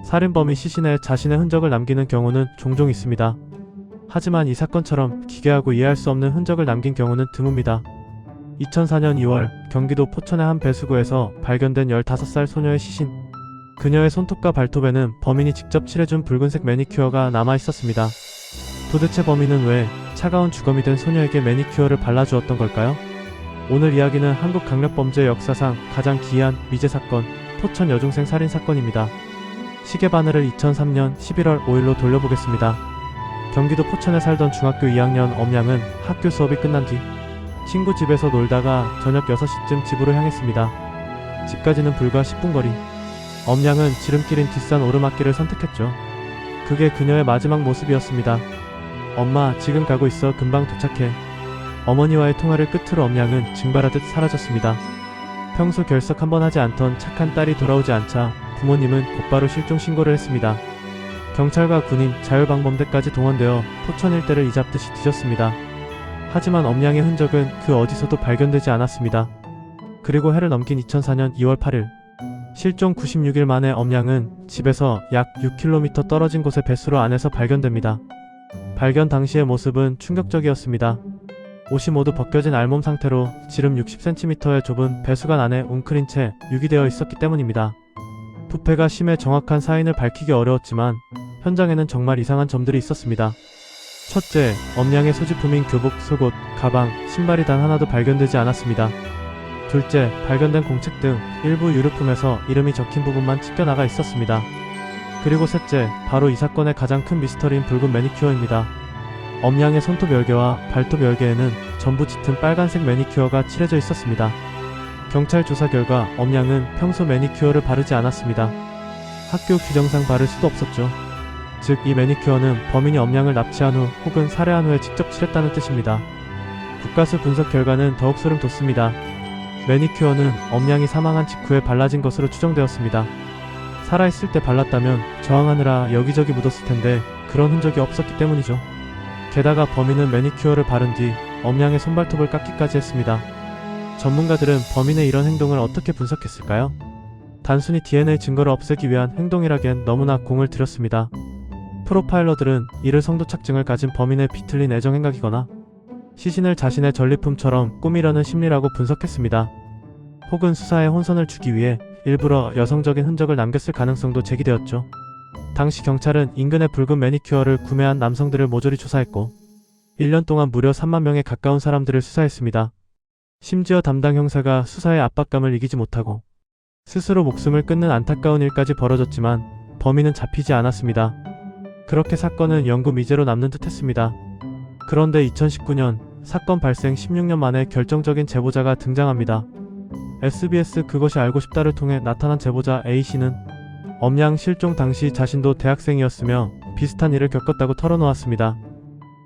살인범이 시신에 자신의 흔적을 남기는 경우는 종종 있습니다. 하지만 이 사건처럼 기괴하고 이해할 수 없는 흔적을 남긴 경우는 드뭅니다. 2004년 2월 경기도 포천의 한 배수구에서 발견된 15살 소녀의 시신. 그녀의 손톱과 발톱에는 범인이 직접 칠해준 붉은색 매니큐어가 남아있었습니다. 도대체 범인은 왜 차가운 주검이 된 소녀에게 매니큐어를 발라주었던 걸까요? 오늘 이야기는 한국 강력범죄 역사상 가장 기이한 미제 사건, 포천 여중생 살인 사건입니다. 시계 바늘을 2003년 11월 5일로 돌려보겠습니다. 경기도 포천에 살던 중학교 2학년 엄양은 학교 수업이 끝난 뒤 친구 집에서 놀다가 저녁 6시쯤 집으로 향했습니다. 집까지는 불과 10분 거리. 엄양은 지름길인 뒷산 오르막길을 선택했죠. 그게 그녀의 마지막 모습이었습니다. 엄마, 지금 가고 있어. 금방 도착해. 어머니와의 통화를 끝으로 엄양은 증발하듯 사라졌습니다. 평소 결석 한번 하지 않던 착한 딸이 돌아오지 않자 부모님은 곧바로 실종 신고를 했습니다. 경찰과 군인, 자율방범대까지 동원되어 포천 일대를 이잡듯이 뒤졌습니다. 하지만 엄양의 흔적은 그 어디서도 발견되지 않았습니다. 그리고 해를 넘긴 2004년 2월 8일 실종 96일 만에 엄양은 집에서 약 6km 떨어진 곳의 배수로 안에서 발견됩니다. 발견 당시의 모습은 충격적이었습니다. 옷이 모두 벗겨진 알몸 상태로 지름 60cm의 좁은 배수관 안에 웅크린 채 유기되어 있었기 때문입니다. 부패가 심해 정확한 사인을 밝히기 어려웠지만 현장에는 정말 이상한 점들이 있었습니다. 첫째, 엄양의 소지품인 교복, 속옷, 가방, 신발이 단 하나도 발견되지 않았습니다. 둘째, 발견된 공책 등 일부 유류품에서 이름이 적힌 부분만 찢겨나가 있었습니다. 그리고 셋째, 바로 이 사건의 가장 큰 미스터리인 붉은 매니큐어입니다. 엄양의 손톱 10개와 발톱 10개에는 전부 짙은 빨간색 매니큐어가 칠해져 있었습니다. 경찰 조사 결과 엄양은 평소 매니큐어를 바르지 않았습니다. 학교 규정상 바를 수도 없었죠. 즉, 이 매니큐어는 범인이 엄양을 납치한 후 혹은 살해한 후에 직접 칠했다는 뜻입니다. 국가수 분석 결과는 더욱 소름 돋습니다. 매니큐어는 엄양이 사망한 직후에 발라진 것으로 추정되었습니다. 살아있을 때 발랐다면 저항하느라 여기저기 묻었을 텐데 그런 흔적이 없었기 때문이죠. 게다가 범인은 매니큐어를 바른 뒤 엄양의 손발톱을 깎기까지 했습니다. 전문가들은 범인의 이런 행동을 어떻게 분석했을까요? 단순히 DNA 증거를 없애기 위한 행동이라기엔 너무나 공을 들였습니다. 프로파일러들은 이를 성도착증을 가진 범인의 비틀린 애정 행각이거나 시신을 자신의 전리품처럼 꾸미려는 심리라고 분석했습니다. 혹은 수사에 혼선을 주기 위해 일부러 여성적인 흔적을 남겼을 가능성도 제기되었죠. 당시 경찰은 인근의 붉은 매니큐어를 구매한 남성들을 모조리 조사했고 1년 동안 무려 3만 명에 가까운 사람들을 수사했습니다. 심지어 담당 형사가 수사의 압박감을 이기지 못하고 스스로 목숨을 끊는 안타까운 일까지 벌어졌지만 범인은 잡히지 않았습니다. 그렇게 사건은 영구 미제로 남는 듯 했습니다. 그런데 2019년 사건 발생 16년 만에 결정적인 제보자가 등장합니다. SBS 그것이 알고 싶다를 통해 나타난 제보자 A씨는 엄양 실종 당시 자신도 대학생이었으며 비슷한 일을 겪었다고 털어놓았습니다.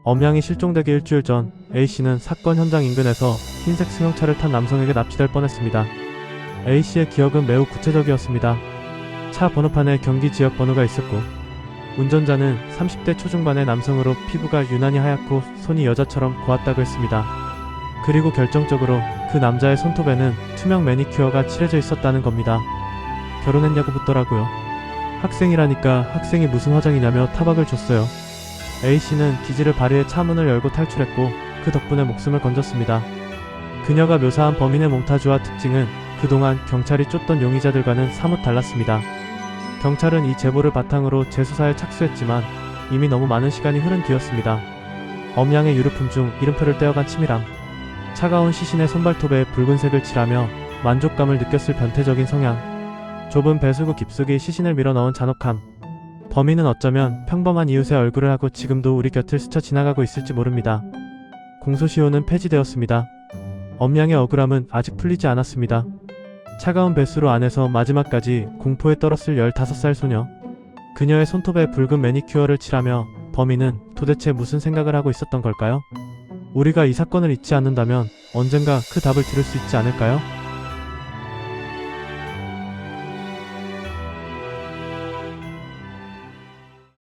엄양이 실종되기 일주일 전 A씨는 사건 현장 인근에서 흰색 승용차를 탄 남성에게 납치될 뻔했습니다. A씨의 기억은 매우 구체적이었습니다. 차 번호판에 경기 지역 번호가 있었고 운전자는 30대 초중반의 남성으로 피부가 유난히 하얗고 손이 여자처럼 고왔다고 했습니다. 그리고 결정적으로 그 남자의 손톱에는 투명 매니큐어가 칠해져 있었다는 겁니다. 결혼했냐고 묻더라고요. 학생이라니까 학생이 무슨 화장이냐며 타박을 줬어요. A씨는 기지를 발휘해 차 문을 열고 탈출했고 그 덕분에 목숨을 건졌습니다. 그녀가 묘사한 범인의 몽타주와 특징은 그동안 경찰이 쫓던 용의자들과는 사뭇 달랐습니다. 경찰은 이 제보를 바탕으로 재수사에 착수했지만 이미 너무 많은 시간이 흐른 뒤였습니다. 엄양의 유류품 중 이름표를 떼어간 치밀함, 차가운 시신의 손발톱에 붉은색을 칠하며 만족감을 느꼈을 변태적인 성향, 좁은 배수구 깊숙이 시신을 밀어넣은 잔혹함. 범인은 어쩌면 평범한 이웃의 얼굴을 하고 지금도 우리 곁을 스쳐 지나가고 있을지 모릅니다. 공소시효는 폐지되었습니다. 엄양의 억울함은 아직 풀리지 않았습니다. 차가운 배수로 안에서 마지막까지 공포에 떨었을 15살 소녀. 그녀의 손톱에 붉은 매니큐어를 칠하며 범인은 도대체 무슨 생각을 하고 있었던 걸까요? 우리가 이 사건을 잊지 않는다면 언젠가 그 답을 들을 수 있지 않을까요?